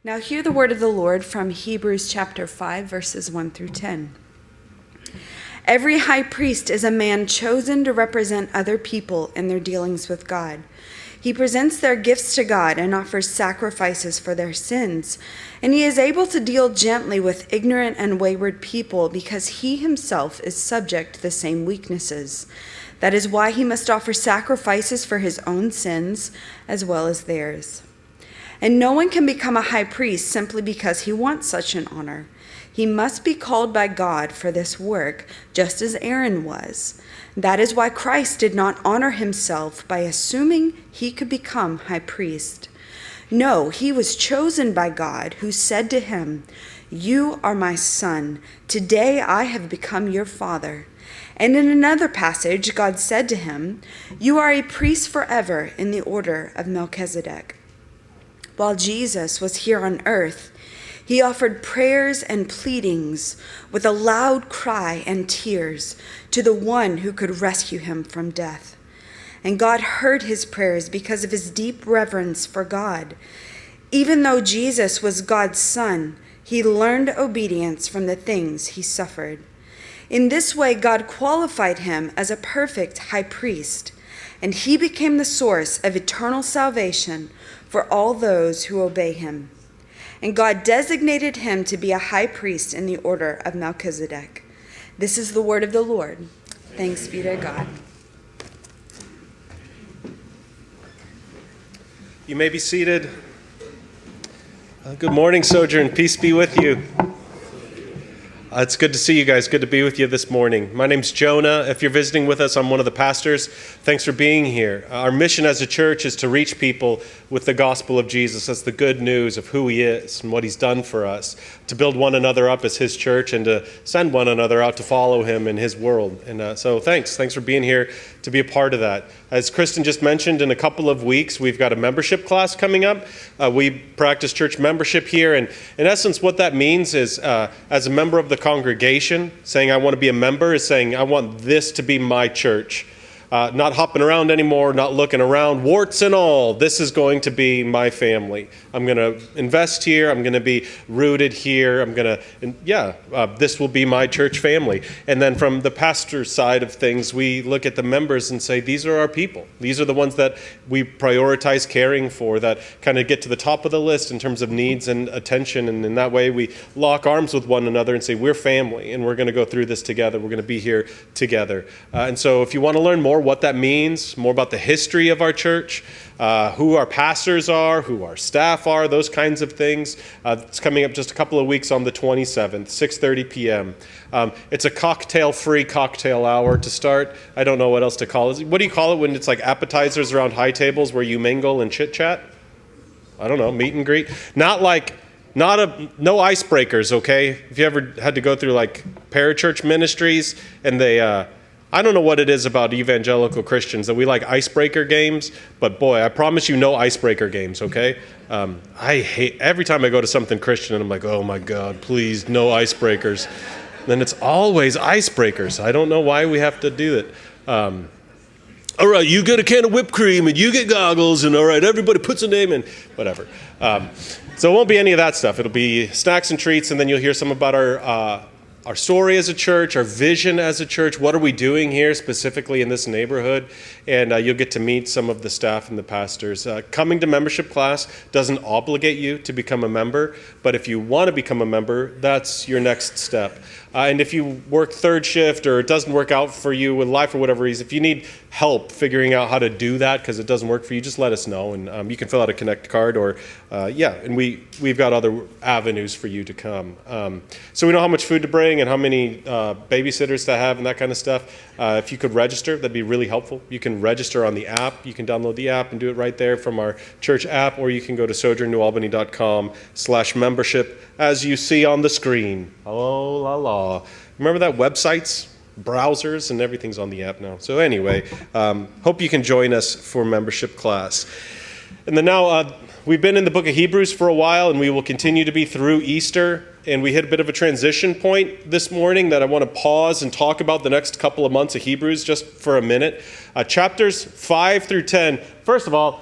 Now hear the word of the Lord from Hebrews chapter 5, verses 1 through 10. Every high priest is a man chosen to represent other people in their dealings with God. He presents their gifts to God and offers sacrifices for their sins. And he is able to deal gently with ignorant and wayward people because he himself is subject to the same weaknesses. That is why he must offer sacrifices for his own sins as well as theirs. And no one can become a high priest simply because he wants such an honor. He must be called by God for this work, just as Aaron was. That is why Christ did not honor himself by assuming he could become high priest. No, he was chosen by God, who said to him, "You are my son. Today I have become your father." And in another passage, God said to him, "You are a priest forever in the order of Melchizedek." While Jesus was here on earth, he offered prayers and pleadings with a loud cry and tears to the one who could rescue him from death. And God heard his prayers because of his deep reverence for God. Even though Jesus was God's son, he learned obedience from the things he suffered. In this way, God qualified him as a perfect high priest, and he became the source of eternal salvation for all those who obey him. And God designated him to be a high priest in the order of Melchizedek. This is the word of the Lord. Thanks be to God. You may be seated. Good morning, Sojourn. Peace be with you. It's good to see you guys. Good to be with you this morning. My name's Jonah. If you're visiting with us, I'm one of the pastors. Thanks for being here. Our mission as a church is to reach people with the gospel of Jesus. That's the good news of who he is and what he's done for us, to build one another up as his church and to send one another out to follow him in his world. And so thanks for being here to be a part of that. As Kristen just mentioned, in a couple of weeks, we've got a membership class coming up. We practice church membership here. And in essence, what that means is as a member of the congregation, saying I want to be a member is saying I want this to be my church. Not hopping around anymore, not looking around, warts and all. This is going to be my family. I'm going to invest here. I'm going to be rooted here. This will be my church family. And then from the pastor's side of things, we look at the members and say, these are our people. These are the ones that we prioritize caring for, that kind of get to the top of the list in terms of needs and attention. And in that way, we lock arms with one another and say, we're family, and we're going to go through this together. We're going to be here together. And so if you want to learn more what that means, more about the history of our church, who our pastors are, who our staff are, those kinds of things. It's coming up just a couple of weeks on the 27th, 6:30 p.m. It's a cocktail-free cocktail hour to start. I don't know what else to call it. What do you call it when it's like appetizers around high tables where you mingle and chit-chat? I don't know, meet and greet? No icebreakers, okay? If you ever had to go through like parachurch ministries and they... I don't know what it is about evangelical Christians that we like icebreaker games, but boy, I promise you no icebreaker games, okay? I hate, every time I go to something Christian and I'm like, oh my God, please, no icebreakers. Then it's always icebreakers. I don't know why we have to do it. All right, you get a can of whipped cream and you get goggles and all right, everybody puts a name in, whatever. So it won't be any of that stuff. It'll be snacks and treats, and then you'll hear some about our story as a church, our vision as a church, what are we doing here specifically in this neighborhood, and you'll get to meet some of the staff and the pastors. Coming to membership class doesn't obligate you to become a member, but if you want to become a member, that's your next step. And if you work third shift or it doesn't work out for you with life for whatever reason, if you need help figuring out how to do that because it doesn't work for you, just let us know, and you can fill out a Connect card and we've got other avenues for you to come. So we know how much food to bring and how many babysitters to have and that kind of stuff. If you could register, that'd be really helpful. You can register on the app. You can download the app and do it right there from our church app, or you can go to sojournnewalbany.com/membership as you see on the screen. Oh, la la. Remember that websites, browsers, and everything's on the app now. So anyway, hope you can join us for membership class. And then now, we've been in the book of Hebrews for a while, and we will continue to be through Easter. And we hit a bit of a transition point this morning that I want to pause and talk about the next couple of months of Hebrews just for a minute. Chapters 5 through 10. First of all,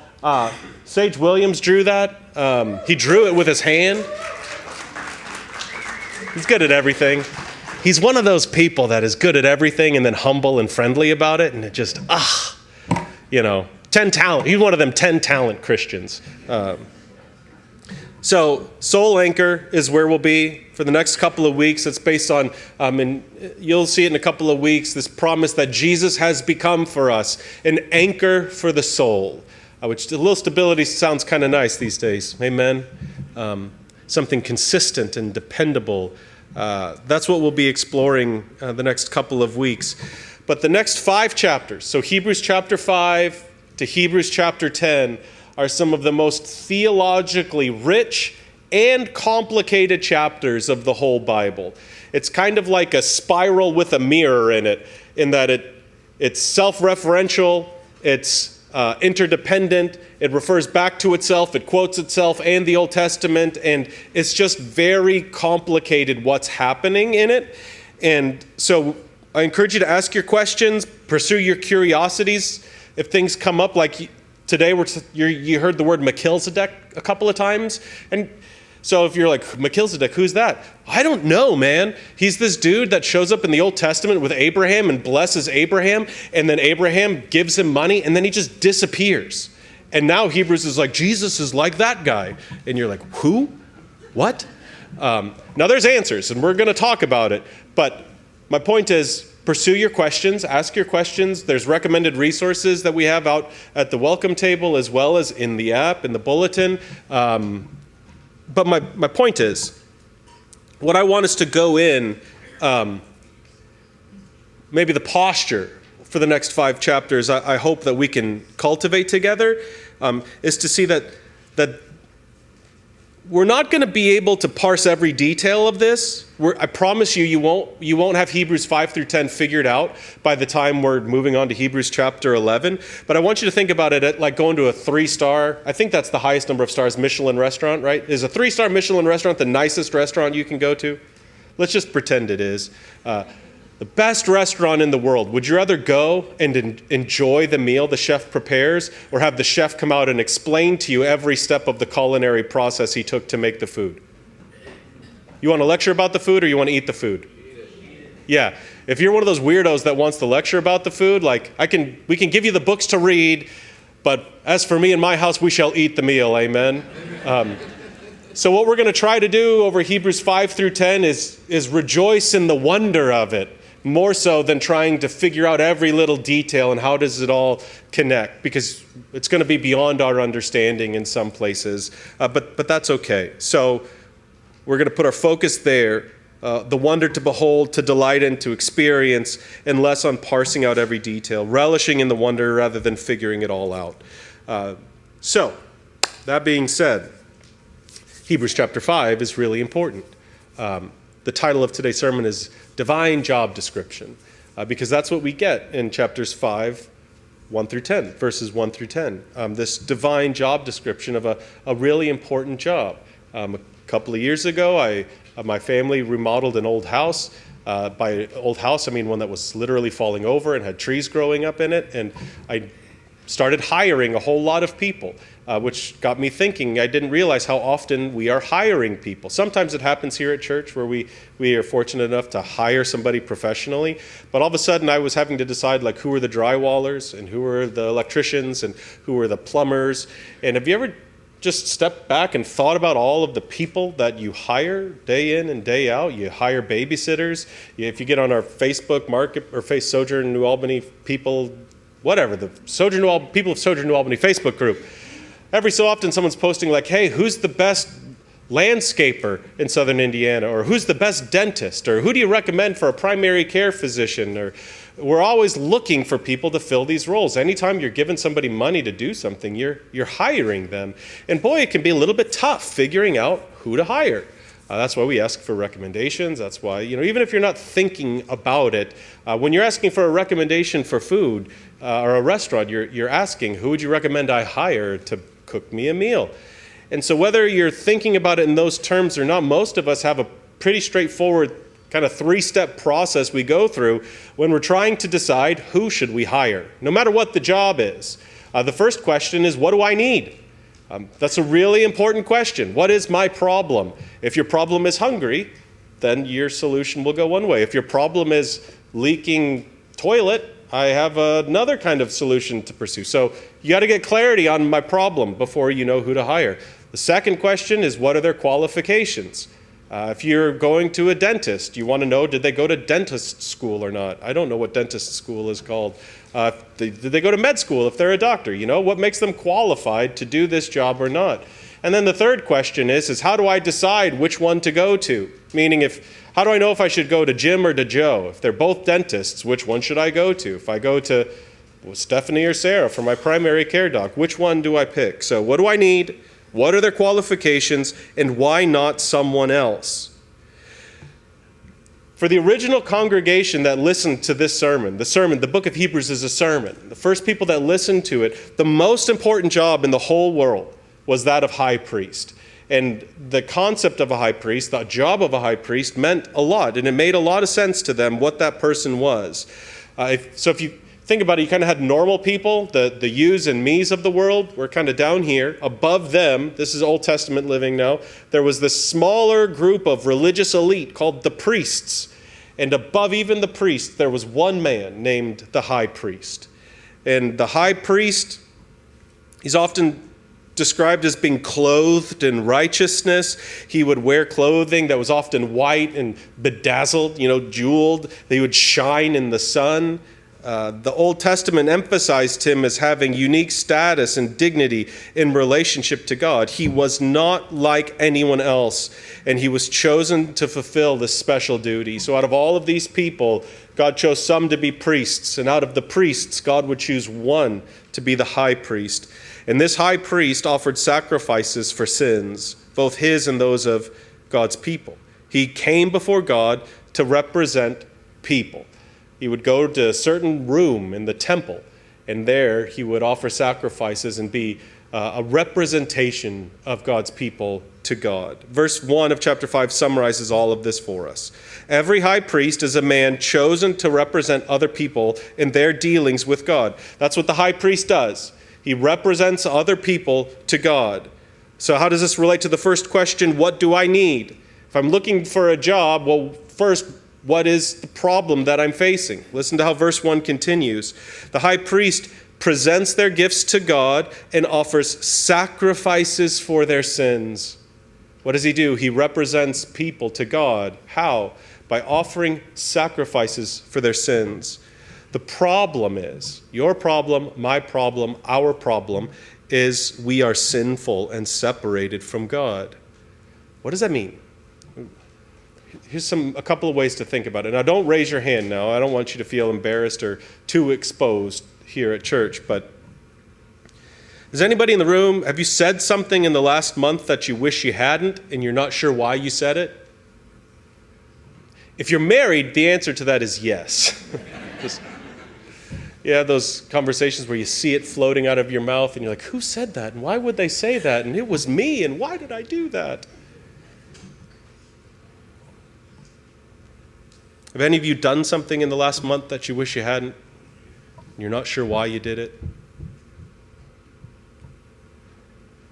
Sage Williams drew that. He drew it with his hand. He's good at everything. He's one of those people that is good at everything and then humble and friendly about it, and it just, 10 talent. He's one of them 10 talent Christians. So Soul Anchor is where we'll be for the next couple of weeks. It's based on, and you'll see it in a couple of weeks, this promise that Jesus has become for us an anchor for the soul, which a little stability sounds kind of nice these days. Amen. Something consistent and dependable. That's what we'll be exploring the next couple of weeks. But the next 5 chapters, so Hebrews chapter 5 to Hebrews chapter 10, are some of the most theologically rich and complicated chapters of the whole Bible. It's kind of like a spiral with a mirror in it, in that it's self-referential, it's interdependent, it refers back to itself, it quotes itself and the Old Testament, and it's just very complicated what's happening in it. And so I encourage you to ask your questions, pursue your curiosities. If things come up, like today you heard the word Melchizedek a couple of times, and so if you're like, Melchizedek, who's that? I don't know, man. He's this dude that shows up in the Old Testament with Abraham and blesses Abraham, and then Abraham gives him money, and then he just disappears. And now Hebrews is like, Jesus is like that guy. And you're like, who? What? Now there's answers, and we're going to talk about it. But my point is, pursue your questions, ask your questions. There's recommended resources that we have out at the welcome table as well as in the app, in the bulletin. But my point is, what I want us to go in, maybe the posture for the next 5 chapters, I hope that we can cultivate together, is to see that we're not going to be able to parse every detail of this. I promise you won't have Hebrews 5 through 10 figured out by the time we're moving on to Hebrews chapter 11. But I want you to think about it like going to a 3-star, I think that's the highest number of stars, Michelin restaurant, right? Is a 3-star Michelin restaurant the nicest restaurant you can go to? Let's just pretend it is. The best restaurant in the world. Would you rather go and enjoy the meal the chef prepares, or have the chef come out and explain to you every step of the culinary process he took to make the food? You want to lecture about the food, or you want to eat the food? Yeah. If you're one of those weirdos that wants to lecture about the food, like we can give you the books to read, but as for me and my house, we shall eat the meal. Amen. So what we're going to try to do over Hebrews 5 through 10 is rejoice in the wonder of it, more so than trying to figure out every little detail and how does it all connect, because it's going to be beyond our understanding in some places, but that's okay. So we're going to put our focus there, the wonder to behold, to delight in, to experience, and less on parsing out every detail, relishing in the wonder rather than figuring it all out. So that being said, Hebrews chapter 5 is really important. The title of today's sermon is Divine Job Description, because that's what we get in chapters 5, 1 through 10, verses 1 through 10. This divine job description of a really important job. A couple of years ago, my family remodeled an old house. By old house, I mean one that was literally falling over and had trees growing up in it, and I started hiring a whole lot of people, which got me thinking. I didn't realize how often we are hiring people. Sometimes it happens here at church where we are fortunate enough to hire somebody professionally, but all of a sudden I was having to decide like who are the drywallers and who are the electricians and who are the plumbers. And have you ever just stepped back and thought about all of the people that you hire day in and day out? You hire babysitters. If you get on our Facebook market or Sojourn New Albany people, whatever, the people of Sojourn New Albany Facebook group, every so often someone's posting like, hey, who's the best landscaper in southern Indiana? Or who's the best dentist? Or who do you recommend for a primary care physician? Or we're always looking for people to fill these roles. Anytime you're giving somebody money to do something, you're hiring them. And boy, it can be a little bit tough figuring out who to hire. That's why we ask for recommendations. That's why, even if you're not thinking about it, when you're asking for a recommendation for food or a restaurant, you're asking, who would you recommend I hire to cook me a meal? And so whether you're thinking about it in those terms or not, most of us have a pretty straightforward kind of 3-step process we go through when we're trying to decide who should we hire, no matter what the job is. The first question is, what do I need? That's a really important question. What is my problem? If your problem is hungry, then your solution will go one way. If your problem is leaking toilet, I have another kind of solution to pursue. So you got to get clarity on my problem before you know who to hire. The second question is, what are their qualifications? If you're going to a dentist, you want to know, did they go to dentist school or not? I don't know what dentist school is called. Did they go to med school if they're a doctor? You know, what makes them qualified to do this job or not? And then the third question is how do I decide which one to go to? Meaning, how do I know if I should go to Jim or to Joe? If they're both dentists, which one should I go to? If I go to Stephanie or Sarah for my primary care doc, which one do I pick? So what do I need? What are their qualifications? And why not someone else? For the original congregation that listened to this sermon, the book of Hebrews is a sermon. The first people that listened to it, the most important job in the whole world was that of high priest. And the concept of a high priest, the job of a high priest, meant a lot. And it made a lot of sense to them what that person was. If you think about it, you kind of had normal people, the yous and me's of the world were kind of down here. Above them, this is Old Testament living now, there was this smaller group of religious elite called the priests. And above even the priests, there was one man named the high priest. And the high priest, he's often described as being clothed in righteousness. He would wear clothing that was often white and bedazzled, jeweled. They would shine in the sun. The Old Testament emphasized him as having unique status and dignity in relationship to God. He was not like anyone else, and he was chosen to fulfill this special duty. So out of all of these people, God chose some to be priests, and out of the priests, God would choose one to be the high priest. And this high priest offered sacrifices for sins, both his and those of God's people. He came before God to represent people. He would go to a certain room in the temple, and there he would offer sacrifices and be a representation of God's people to God. Verse 1 of chapter 5 summarizes all of this for us. Every high priest is a man chosen to represent other people in their dealings with God. That's what the high priest does. He represents other people to God. So how does this relate to the first question, what do I need? If I'm looking for a job, well, first, what is the problem that I'm facing? Listen to how verse 1 continues. The high priest presents their gifts to God and offers sacrifices for their sins. What does he do? He represents people to God. How? By offering sacrifices for their sins. The problem is, your problem, my problem, our problem, is we are sinful and separated from God. What does that mean? Here's a couple of ways to think about it. Now, don't raise your hand now. I don't want you to feel embarrassed or too exposed here at church, but is anybody in the room, have you said something in the last month that you wish you hadn't and you're not sure why you said it? If you're married, the answer to that is yes. Yeah, those conversations where you see it floating out of your mouth and you're like, who said that? And why would they say that? And it was me, and why did I do that? Have any of you done something in the last month that you wish you hadn't? You're not sure why you did it?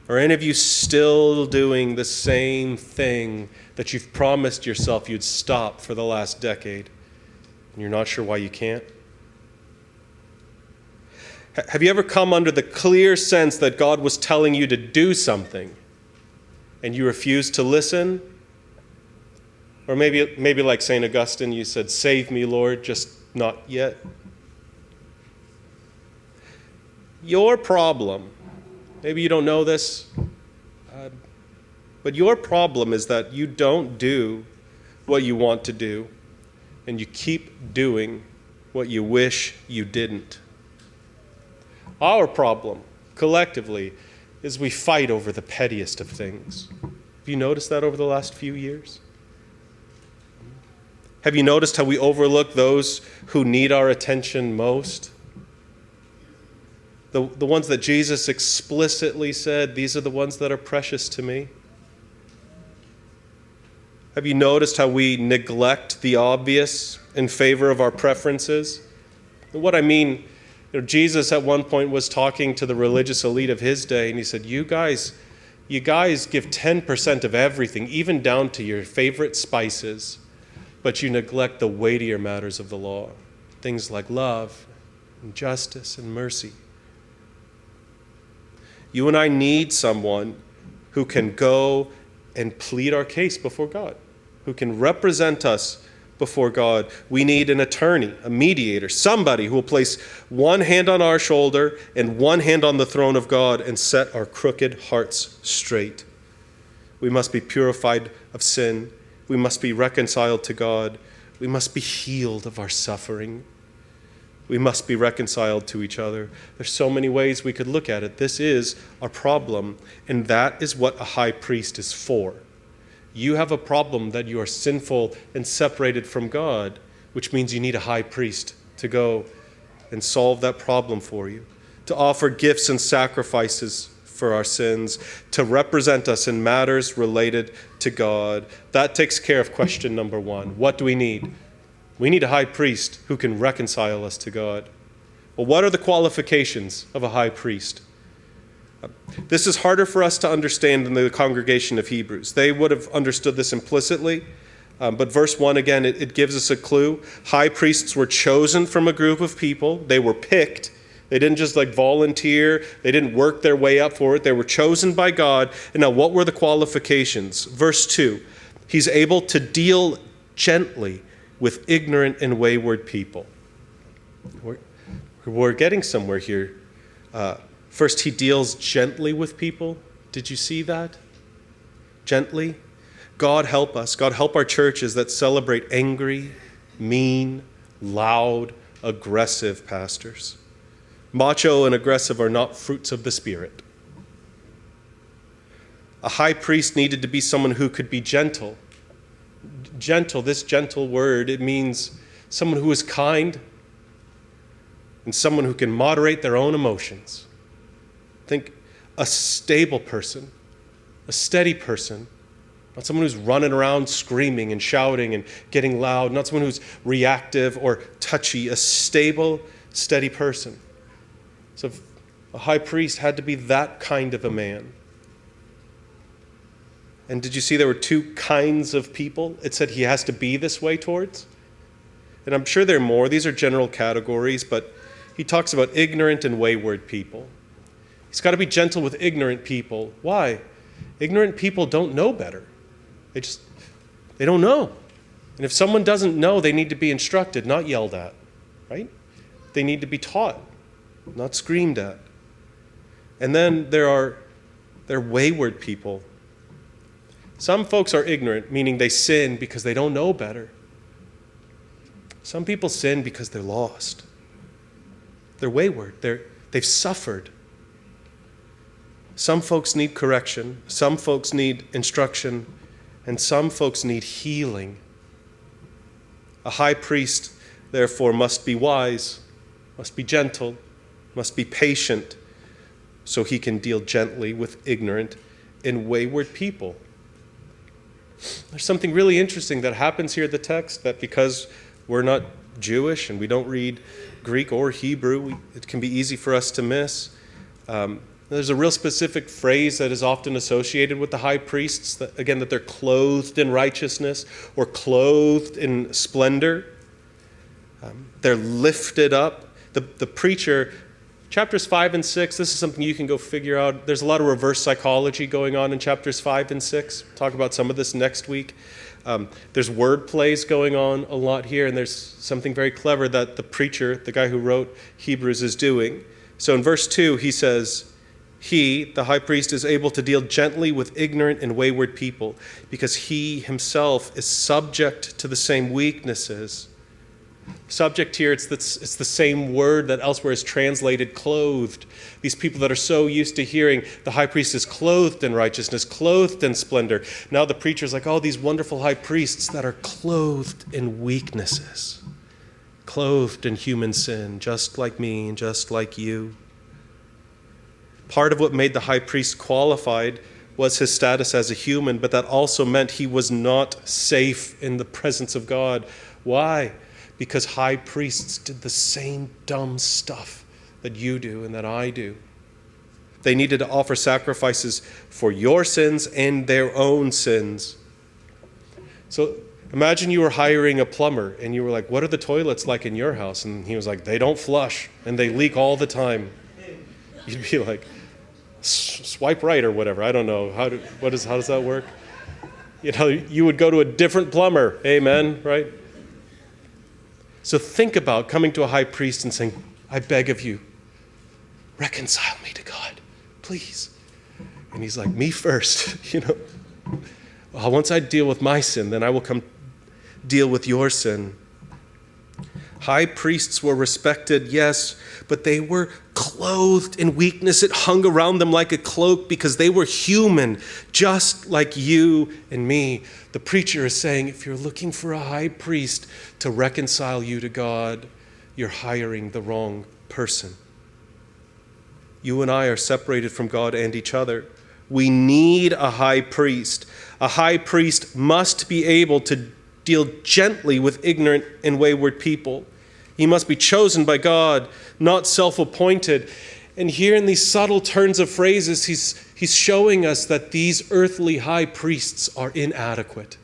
Are any of you still doing the same thing that you've promised yourself you'd stop for the last decade, and you're not sure why you can't? Have you ever come under the clear sense that God was telling you to do something, and you refused to listen? Or maybe like St. Augustine, you said, "Save me, Lord, just not yet." Your problem, maybe you don't know this, but your problem is that you don't do what you want to do, and you keep doing what you wish you didn't. Our problem, collectively, is we fight over the pettiest of things. Have you noticed that over the last few years? Have you noticed how we overlook those who need our attention most? The ones that Jesus explicitly said, these are the ones that are precious to me. Have you noticed how we neglect the obvious in favor of our preferences? And what I mean Jesus at one point was talking to the religious elite of his day, and he said, you guys give 10% of everything, even down to your favorite spices, but you neglect the weightier matters of the law, things like love and justice and mercy. You and I need someone who can go and plead our case before God, who can represent us before God. We need an attorney, a mediator, somebody who will place one hand on our shoulder and one hand on the throne of God and set our crooked hearts straight. We must be purified of sin. We must be reconciled to God. We must be healed of our suffering. We must be reconciled to each other. There's so many ways we could look at it. This is our problem, and that is what a high priest is for. You have a problem that you are sinful and separated from God, which means you need a high priest to go and solve that problem for you, to offer gifts and sacrifices for our sins, to represent us in matters related to God. That takes care of question number one. What do we need? We need a high priest who can reconcile us to God. Well, what are the qualifications of a high priest? This is harder for us to understand than the congregation of Hebrews. They would have understood this implicitly, but verse 1, again, it gives us a clue. High priests were chosen from a group of people. They were picked. They didn't just volunteer. They didn't work their way up for it. They were chosen by God. And now what were the qualifications? Verse 2, he's able to deal gently with ignorant and wayward people. We're getting somewhere here. First, he deals gently with people. Did you see that? Gently. God help us. God help our churches that celebrate angry, mean, loud, aggressive pastors. Macho and aggressive are not fruits of the Spirit. A high priest needed to be someone who could be gentle. Gentle, this gentle word, it means someone who is kind and someone who can moderate their own emotions. Think a stable person, a steady person, not someone who's running around screaming and shouting and getting loud, not someone who's reactive or touchy, a stable, steady person. So a high priest had to be that kind of a man. And did you see there were two kinds of people it said he has to be this way towards? And I'm sure there are more. These are general categories, but he talks about ignorant and wayward people. He's got to be gentle with ignorant people. Why? Ignorant people don't know better. They don't know. And if someone doesn't know, they need to be instructed, not yelled at, right? They need to be taught, not screamed at. And then there are wayward people. Some folks are ignorant, meaning they sin because they don't know better. Some people sin because they're lost. They're wayward. They've suffered. Some folks need correction, some folks need instruction, and some folks need healing. A high priest, therefore, must be wise, must be gentle, must be patient, so he can deal gently with ignorant and wayward people. There's something really interesting that happens here in the text, that because we're not Jewish and we don't read Greek or Hebrew, it can be easy for us to miss. There's a real specific phrase that is often associated with the high priests, that they're clothed in righteousness or clothed in splendor. They're lifted up. The preacher, chapters 5 and 6, this is something you can go figure out. There's a lot of reverse psychology going on in chapters 5 and 6. We'll talk about some of this next week. There's word plays going on a lot here, and there's something very clever that the preacher, the guy who wrote Hebrews, is doing. So in verse 2, he says, he, the high priest, is able to deal gently with ignorant and wayward people because he himself is subject to the same weaknesses. Subject here, it's the same word that elsewhere is translated clothed. These people that are so used to hearing the high priest is clothed in righteousness, clothed in splendor. Now the preacher's like, oh, these wonderful high priests that are clothed in weaknesses, clothed in human sin, just like me and just like you. Part of what made the high priest qualified was his status as a human, but that also meant he was not safe in the presence of God. Why? Because high priests did the same dumb stuff that you do and that I do. They needed to offer sacrifices for your sins and their own sins. So imagine you were hiring a plumber and you were like, what are the toilets like in your house? And he was like, they don't flush and they leak all the time. You'd be like, swipe right or whatever. I don't know. How does that work? You would go to a different plumber. Amen, right? So think about coming to a high priest and saying, I beg of you, reconcile me to God, please. And he's like, me first, Well, once I deal with my sin, then I will come deal with your sin. High priests were respected, yes, but they were clothed in weakness. It hung around them like a cloak because they were human, just like you and me. The preacher is saying, if you're looking for a high priest to reconcile you to God, you're hiring the wrong person. You and I are separated from God and each other. We need a high priest. A high priest must be able to deal gently with ignorant and wayward people. He must be chosen by God, not self-appointed. And here in these subtle turns of phrases, he's showing us that these earthly high priests are inadequate.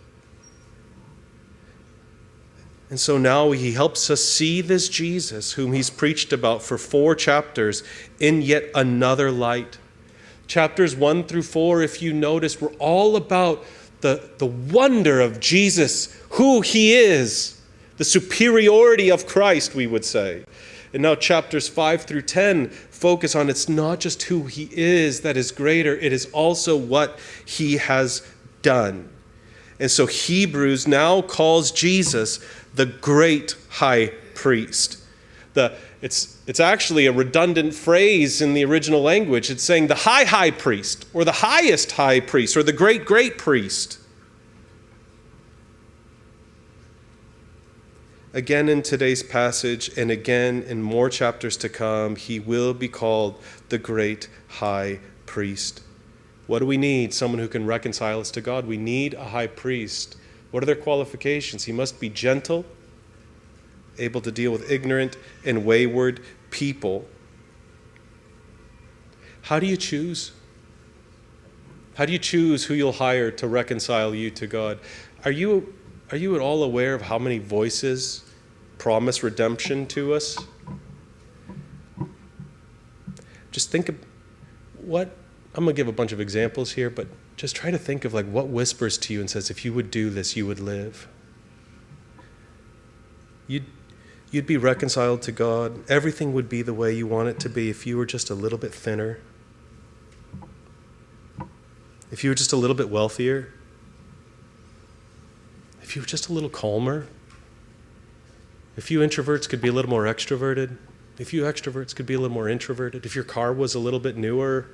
And so now he helps us see this Jesus, whom he's preached about for 4 chapters, in yet another light. Chapters 1 through 4, if you notice, were all about the wonder of Jesus, who he is, the superiority of Christ, we would say. And now chapters 5 through 10 focus on it's not just who he is that is greater, it is also what he has done. And so Hebrews now calls Jesus the great high priest. It's actually a redundant phrase in the original language. It's saying the high priest, or the highest high priest, or the great priest. Again in today's passage, and again in more chapters to come, he will be called the great high priest. What do we need? Someone who can reconcile us to God. We need a high priest. What are their qualifications? He must be gentle, able to deal with ignorant and wayward people. How do you choose? How do you choose who you'll hire to reconcile you to God? Are you at all aware of how many voices promise redemption to us? Just think of what, I'm going to give a bunch of examples here, but just try to think of what whispers to you and says, if you would do this, you would live. You'd be reconciled to God. Everything would be the way you want it to be if you were just a little bit thinner. If you were just a little bit wealthier. If you were just a little calmer. If you introverts could be a little more extroverted. If you extroverts could be a little more introverted. If your car was a little bit newer.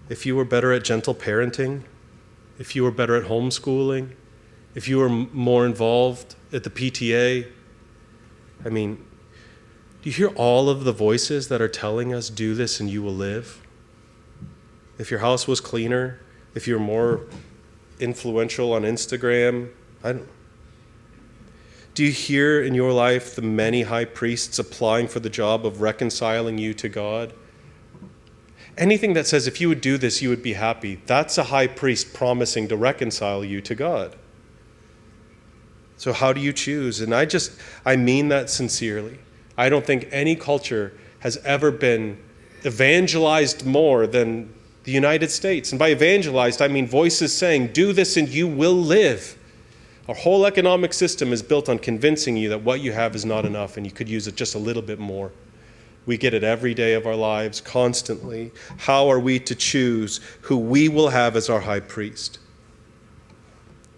If you were better at gentle parenting. If you were better at homeschooling. If you were more involved at the PTA. I mean, do you hear all of the voices that are telling us, do this and you will live? If your house was cleaner, if you're more influential on Instagram, do you hear in your life the many high priests applying for the job of reconciling you to God? Anything that says if you would do this, you would be happy, that's a high priest promising to reconcile you to God. So how do you choose? And I mean that sincerely. I don't think any culture has ever been evangelized more than the United States. And by evangelized, I mean voices saying, do this and you will live. Our whole economic system is built on convincing you that what you have is not enough and you could use it just a little bit more. We get it every day of our lives, constantly. How are we to choose who we will have as our high priest?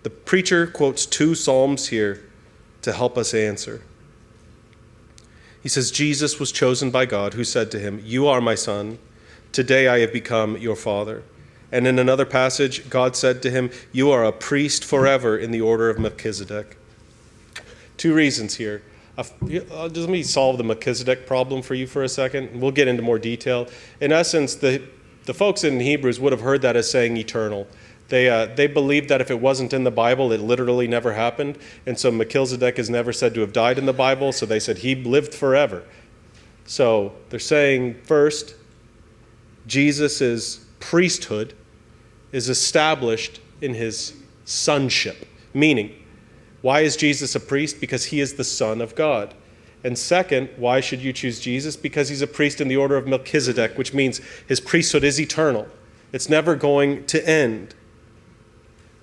The preacher quotes 2 Psalms here to help us answer. He says, Jesus was chosen by God, who said to him, you are my son. Today I have become your father. And in another passage, God said to him, you are a priest forever in the order of Melchizedek. 2 reasons here. Let me solve the Melchizedek problem for you for a second. We'll get into more detail. In essence, the folks in Hebrews would have heard that as saying eternal. They believed that if it wasn't in the Bible, it literally never happened. And so Melchizedek is never said to have died in the Bible, so they said he lived forever. So they're saying, first, Jesus' priesthood is established in his sonship. Meaning, why is Jesus a priest? Because he is the Son of God. And second, why should you choose Jesus? Because he's a priest in the order of Melchizedek, which means his priesthood is eternal. It's never going to end.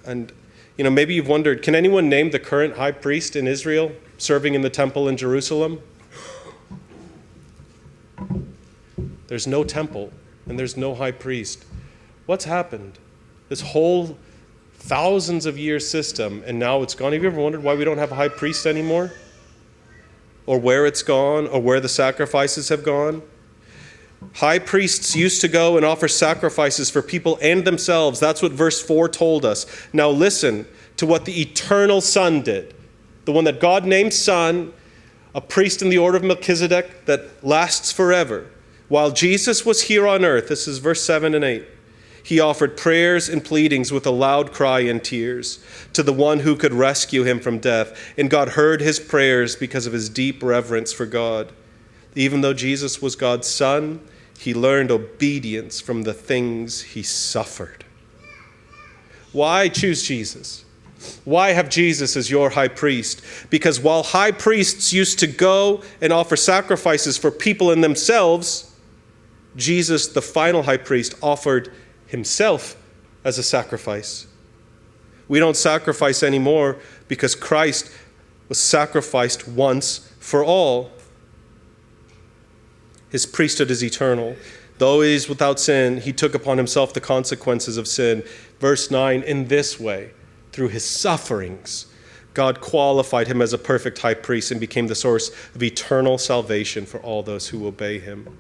And, maybe you've wondered, can anyone name the current high priest in Israel serving in the temple in Jerusalem? There's no temple and there's no high priest. What's happened? This whole thousands of year system, and now it's gone. Have you ever wondered why we don't have a high priest anymore? Or where it's gone, or where the sacrifices have gone? High priests used to go and offer sacrifices for people and themselves. That's what verse 4 told us. Now listen to what the eternal Son did. The one that God named Son, a priest in the order of Melchizedek that lasts forever. While Jesus was here on earth, this is verse 7 and 8, he offered prayers and pleadings with a loud cry and tears to the one who could rescue him from death. And God heard his prayers because of his deep reverence for God. Even though Jesus was God's Son, he learned obedience from the things he suffered. Why choose Jesus? Why have Jesus as your high priest? Because while high priests used to go and offer sacrifices for people and themselves, Jesus, the final high priest, offered himself as a sacrifice. We don't sacrifice anymore because Christ was sacrificed once for all. His priesthood is eternal. Though he is without sin, he took upon himself the consequences of sin. Verse 9, in this way, through his sufferings, God qualified him as a perfect high priest and became the source of eternal salvation for all those who obey him.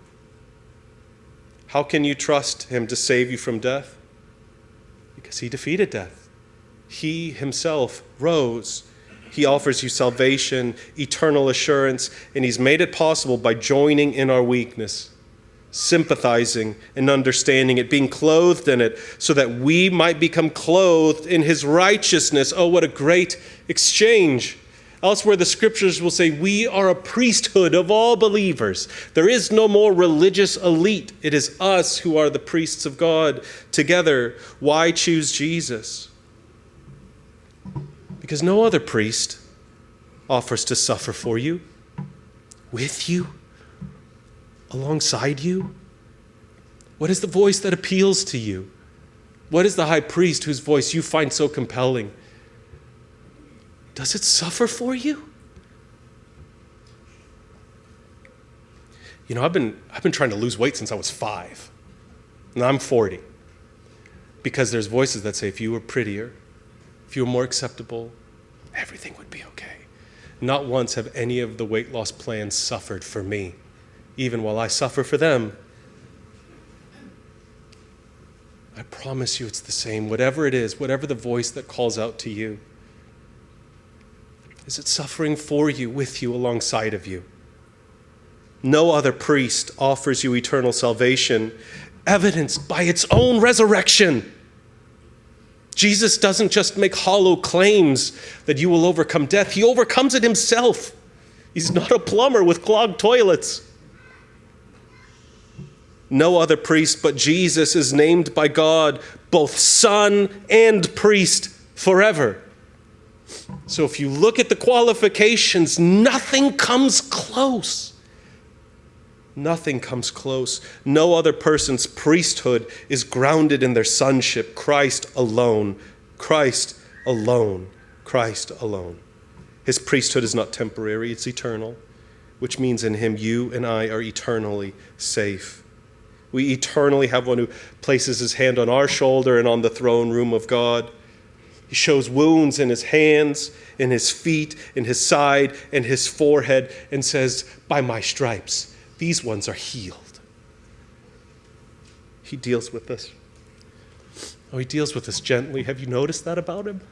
How can you trust him to save you from death? Because he defeated death. He himself rose. He offers you salvation, eternal assurance, and he's made it possible by joining in our weakness, sympathizing and understanding it, being clothed in it, so that we might become clothed in his righteousness. Oh, what a great exchange. Elsewhere, the scriptures will say, we are a priesthood of all believers. There is no more religious elite. It is us who are the priests of God together. Why choose Jesus? Because no other priest offers to suffer for you, with you, alongside you. What is the voice that appeals to you? What is the high priest whose voice you find so compelling? Does it suffer for you? I've been trying to lose weight since I was 5. Now I'm 40. Because there's voices that say if you were prettier, if you were more acceptable, everything would be okay. Not once have any of the weight loss plans suffered for me, even while I suffer for them. I promise you it's the same. Whatever it is, whatever the voice that calls out to you, is it suffering for you, with you, alongside of you? No other priest offers you eternal salvation, evidenced by its own resurrection. Jesus doesn't just make hollow claims that you will overcome death. He overcomes it himself. He's not a plumber with clogged toilets. No other priest but Jesus is named by God both Son and priest forever. So if you look at the qualifications, nothing comes close. Nothing comes close. No other person's priesthood is grounded in their sonship. Christ alone. Christ alone. Christ alone. His priesthood is not temporary, it's eternal, which means in him you and I are eternally safe. We eternally have one who places his hand on our shoulder and on the throne room of God. He shows wounds in his hands, in his feet, in his side, and his forehead, and says, by my stripes, these ones are healed. He deals with us. Oh, he deals with us gently. Have you noticed that about him?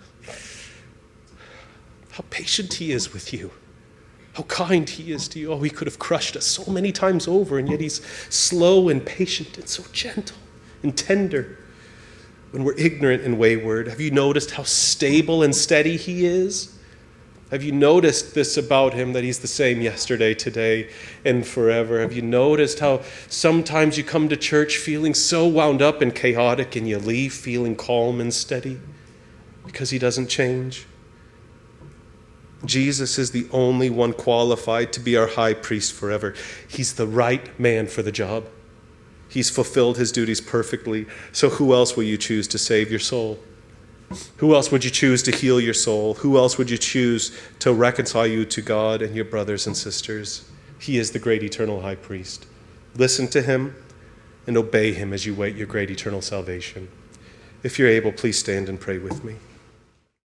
How patient he is with you. How kind he is to you. Oh, he could have crushed us so many times over, and yet he's slow and patient and so gentle and tender. When we're ignorant and wayward, have you noticed how stable and steady he is? Have you noticed this about him, that he's the same yesterday, today, and forever? Have you noticed how sometimes you come to church feeling so wound up and chaotic and you leave feeling calm and steady because he doesn't change? Jesus is the only one qualified to be our high priest forever. He's the right man for the job. He's fulfilled his duties perfectly. So who else will you choose to save your soul? Who else would you choose to heal your soul? Who else would you choose to reconcile you to God and your brothers and sisters? He is the great eternal high priest. Listen to him and obey him as you wait your great eternal salvation. If you're able, please stand and pray with me.